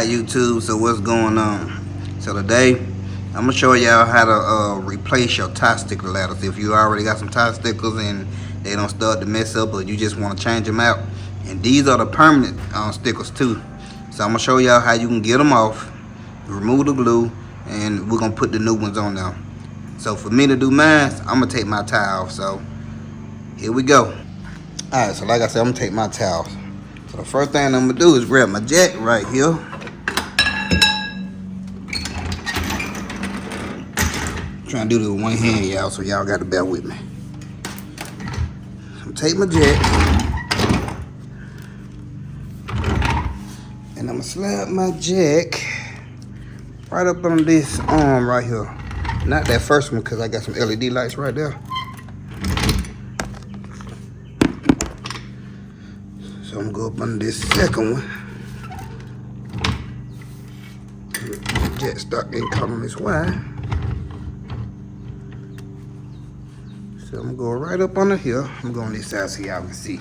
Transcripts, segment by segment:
Alright YouTube, so what's going on? So today, I'm going to show y'all how to replace your tie sticker ladders. If you already got some tie stickers and they don't start to mess up or you just want to change them out. And these are the permanent stickers too. So I'm going to show y'all how you can get them off, remove the glue, and we're going to put the new ones on now. So for me to do mine, I'm going to take my tie off. So here we go. Alright, so like I said, I'm going to take my tie off. So the first thing I'm going to do is grab my jack right here. Trying to do this with one hand, y'all, so y'all got to bear with me. So take my jack, and I'm gonna slap my jack right up on this arm right here. Not that first one, because I got some LED lights right there. So I'm gonna go up on this second one. The jack start getting caught on this wire. So I'm gonna go right up under here. I'm going on this side so y'all can see.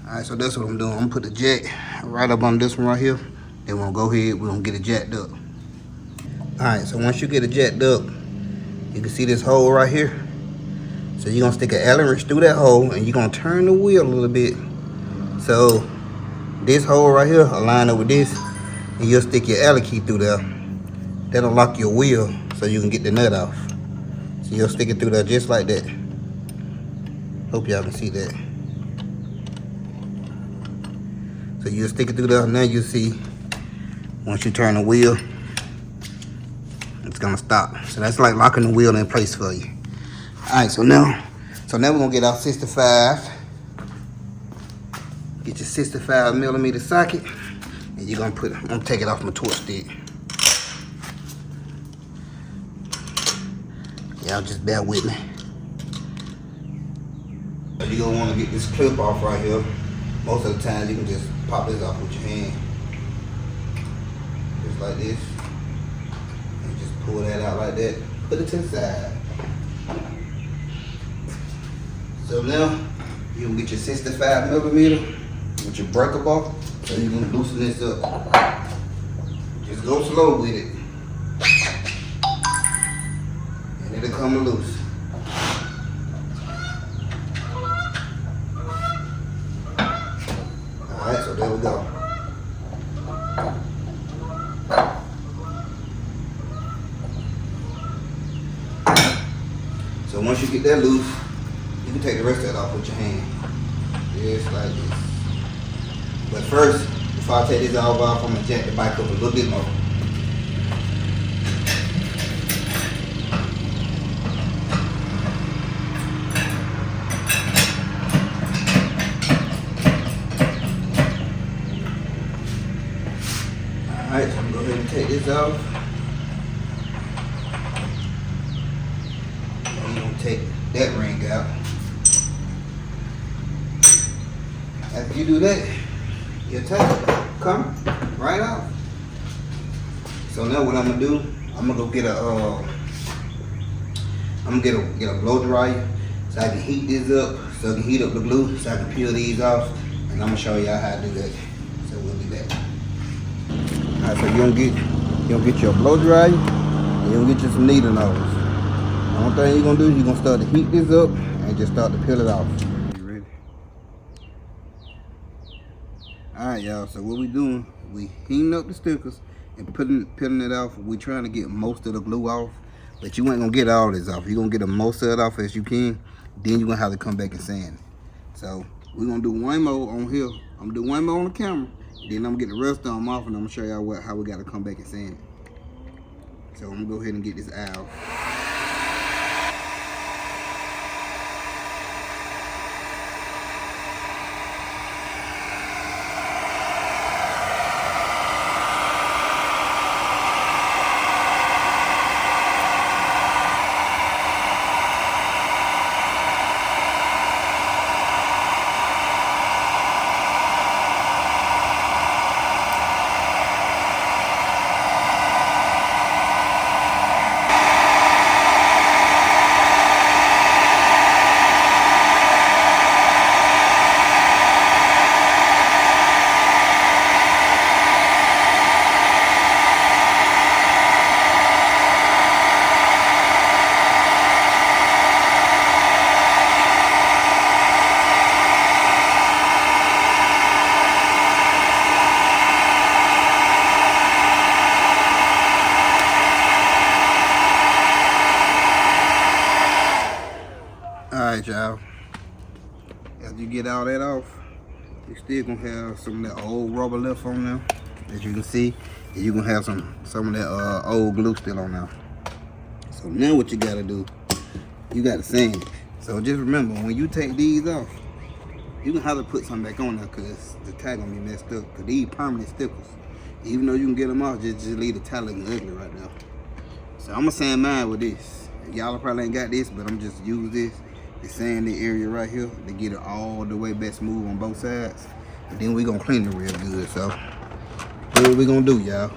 Alright, so that's what I'm doing. I'm gonna put the jack right up on this one right here. Then we're gonna go ahead, we're gonna get it jacked up. Alright, so once you get it jacked up, you can see this hole right here. So you're gonna stick an Allen wrench through that hole and you're gonna turn the wheel a little bit. So this hole right here align up with this, and you'll stick your Allen key through there. That'll lock your wheel so you can get the nut off. So you'll stick it through there just like that. Hope y'all can see that. So you'll stick it through there. Now you see, once you turn the wheel, it's gonna stop. So that's like locking the wheel in place for you. Alright, so now we're gonna get our 65. Get your 65mm socket, and you're gonna I'm gonna take it off my torch stick. Y'all just bear with me. So you're gonna wanna get this clip off right here. Most of the time you can just pop this off with your hand. Just like this. And just pull that out like that. Put it to the side. So now you can get your 65mm with your breaker bar, so you can loosen this up. Just go slow with it. And it'll come loose. Alright, so there we go. So once you get that loose, you can take the rest of it off with your hand. Just like this. But first, before I take this all off, I'm gonna jack the bike up a little bit more. Alright, so I'm gonna go ahead and take this off. I'm gonna take that ring out. After you do that, your tie come right off. So now what I'm gonna do, I'm gonna go get get a blow dryer so I can heat this up, so I can heat up the glue, so I can peel these off, and I'm gonna show y'all how to do that. So we'll be back. Alright, so you're gonna get your blow dryer, and you're gonna get you some needle nose. The only thing you're gonna do is you're gonna start to heat this up and just start to peel it off. You ready? Alright y'all, so what we doing, we heating up the stickers and peeling it off. We trying to get most of the glue off, but you ain't gonna get all this off. You're gonna get the most of it off as you can, then you're gonna have to come back and sand it. So we're gonna do one more on here. I'm gonna do one more on the camera, then I'm gonna get the rest of them off, and I'm gonna show y'all how we gotta come back and sand it. So I'm gonna go ahead and get this out. all that off, you still gonna have some of that old rubber left on there, as you can see. And you gonna have some of that old glue still on there. So now what you gotta do, you gotta sand it. So just remember, when you take these off, you gonna have to put something back on there because the tire gonna be messed up. Cause these permanent stickers, even though you can get them off, just leave the tire looking ugly right now. So I'm gonna sand mine with this. Y'all probably ain't got this, but I'm just use this to sand the area right here to get it all the way back smooth on both sides. And then we gonna clean it real good. So what we gonna do, y'all?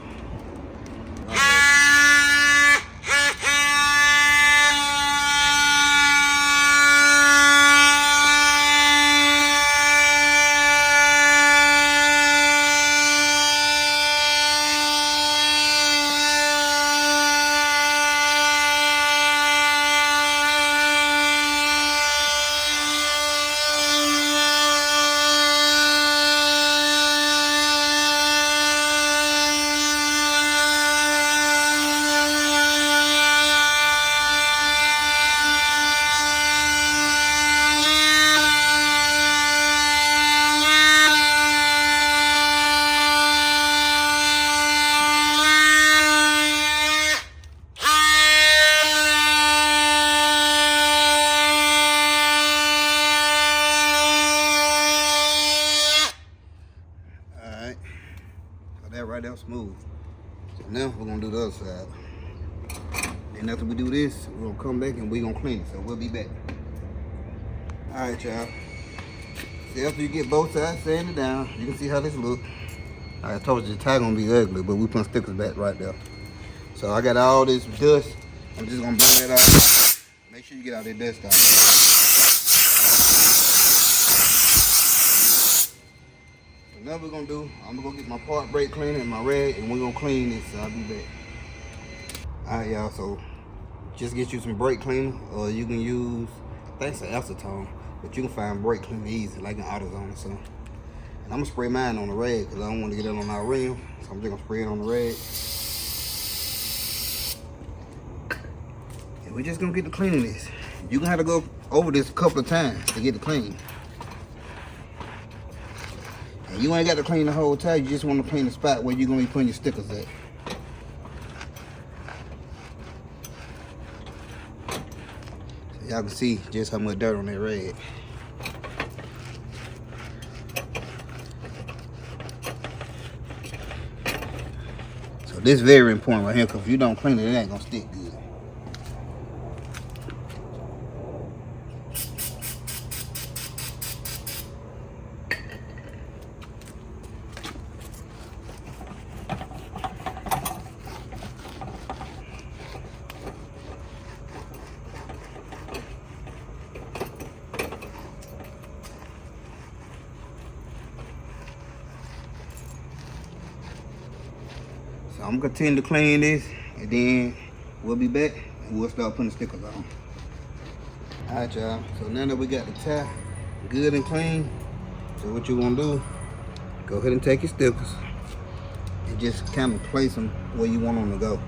That right there smooth. So now we're gonna do the other side. And after we do this, we're gonna come back and we're gonna clean it. So we'll be back. Alright, y'all. See, after you get both sides sanded down, you can see how this look. I told you the tire gonna be ugly, but we put stickers back right there. So I got all this dust. I'm just gonna burn that out. Make sure you get all that dust out. Now we're gonna do, I'm gonna go get my part brake cleaner and my rag, and we're gonna clean this. So I'll be back. Alright, y'all, so just get you some brake cleaner, or you can use, I think it's an acetone, but you can find brake cleaner easy, like an AutoZone or something. And I'm gonna spray mine on the rag because I don't want to get it on our rim, so I'm just gonna spray it on the rag. And we're just gonna get to cleaning this. You're gonna have to go over this a couple of times to get it clean. You ain't got to clean the whole tire, you just want to clean the spot where you're going to be putting your stickers at. So y'all can see just how much dirt on that rag. So this is very important right here, because if you don't clean it, it ain't going to stick good. So I'm gonna continue to clean this, and then we'll be back and we'll start putting stickers on. Alright, y'all, so now that we got the tire good and clean, so what you wanna do, go ahead and take your stickers and just kind of place them where you want them to go.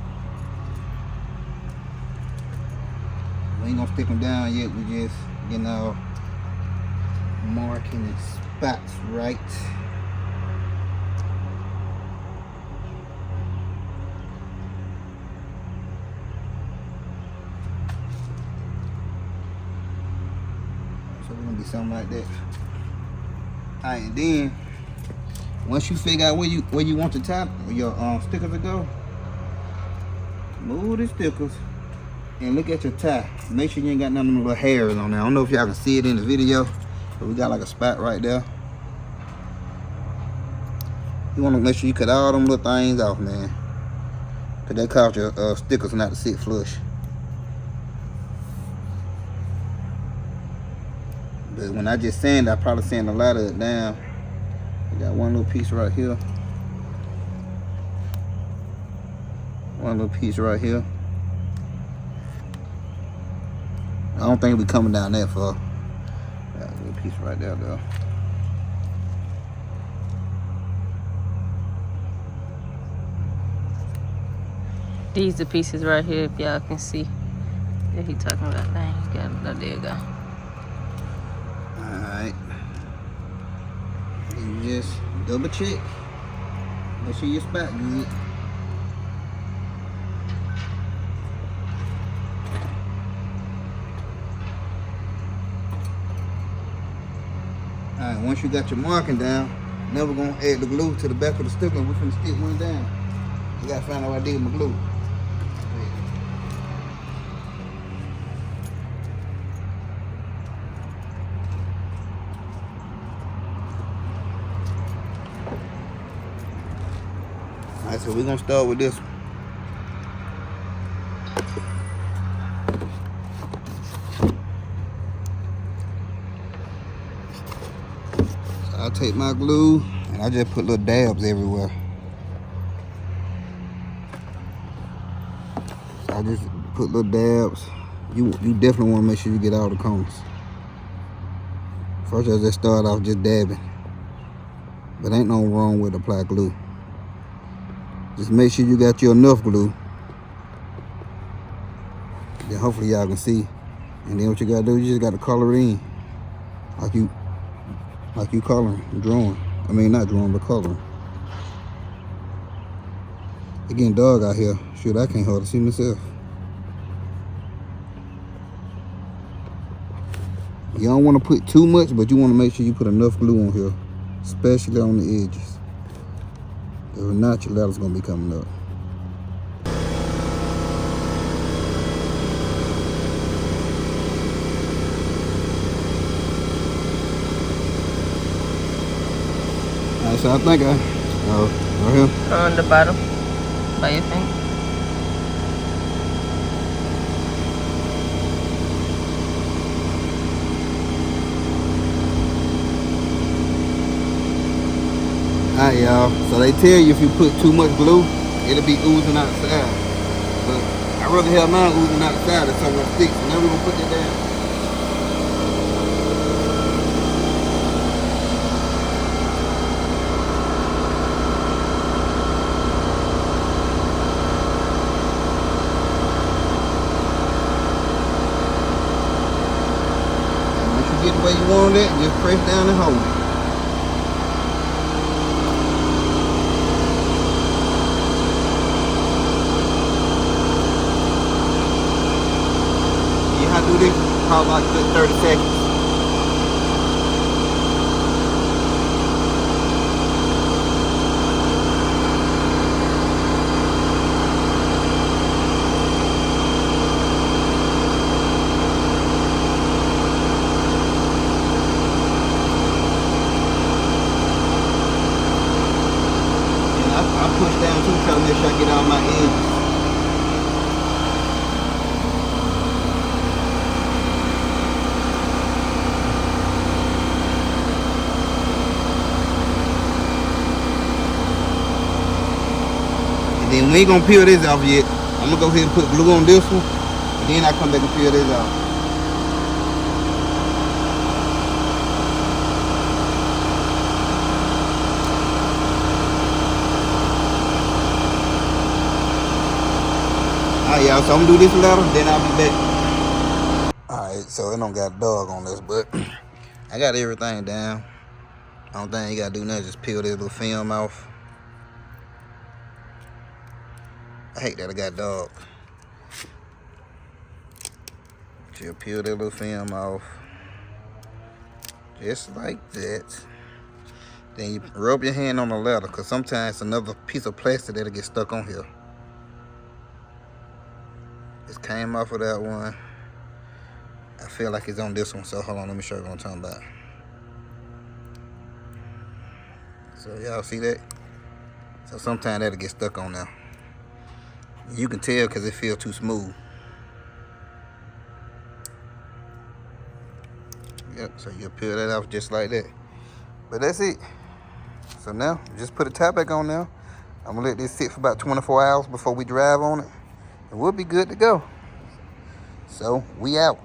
We ain't gonna stick them down yet, we just getting our marking the spots right. So we're gonna be something like that. Alright, and then once you figure out where you want the top or your stickers to go, move the stickers and look at your tie. Make sure you ain't got none of them little hairs on there. I don't know if y'all can see it in the video, but we got like a spot right there. You want to make sure you cut all them little things off, man, because that cause your stickers not to sit flush. But when I just sand, I probably sand a lot of it down. We got one little piece right here. One little piece right here. I don't think we coming down that far. Got a little piece right there though. These the pieces right here, if y'all can see. That he talking about. Dang, you got it. There you go. Alright. just double check. Make sure your spot good. Alright, once you got your marking down, now we're gonna add the glue to the back of the sticker. We're gonna stick one down. You gotta find out what I did with my glue. Alright, so we're gonna start with this one. So I'll take my glue and I just put little dabs everywhere. So I just put little dabs. You definitely wanna make sure you get all the corners. First I just start off just dabbing. But ain't no wrong with apply glue. Just make sure you got your enough glue. Then hopefully y'all can see. And then what you gotta do, you just gotta color it in. Like you coloring, drawing. I mean not drawing, but coloring. It's getting dark out here. Shoot, I can't hardly see myself. You don't want to put too much, but you want to make sure you put enough glue on here, especially on the edges. If not, your letter's gonna be coming up. Alright, so I think right here. On the bottom, by your finger. Alright, y'all. So they tell you if you put too much glue, it'll be oozing out the side. But I'd rather have mine oozing out the side than something that sticks. So now we're gonna put that down. And once you get the way you want it, just press down and hold it. Do this probably like a good 30 seconds. And I push down too, trying to make sure I get all my edges. Then we ain't gonna peel this off yet. I'm gonna go ahead and put glue on this one, and then I come back and peel this off. Alright, y'all, so I'm gonna do this letter, then I'll be back. Alright, so it don't got a dog on this, but I got everything down. Only thing you gotta do now is just peel this little film off. I hate that I got dog. Just peel that little film off. Just like that. Then you rub your hand on the letter, because sometimes another piece of plastic that'll get stuck on here. Just came off of that one. I feel like it's on this one, so hold on, let me show you what I'm talking about. So y'all see that? So sometimes that'll get stuck on there. You can tell because it feels too smooth. Yep, so you'll peel that off just like that. But that's it. So now, just put a tie back on now. I'm gonna let this sit for about 24 hours before we drive on it. And we'll be good to go. So, we out.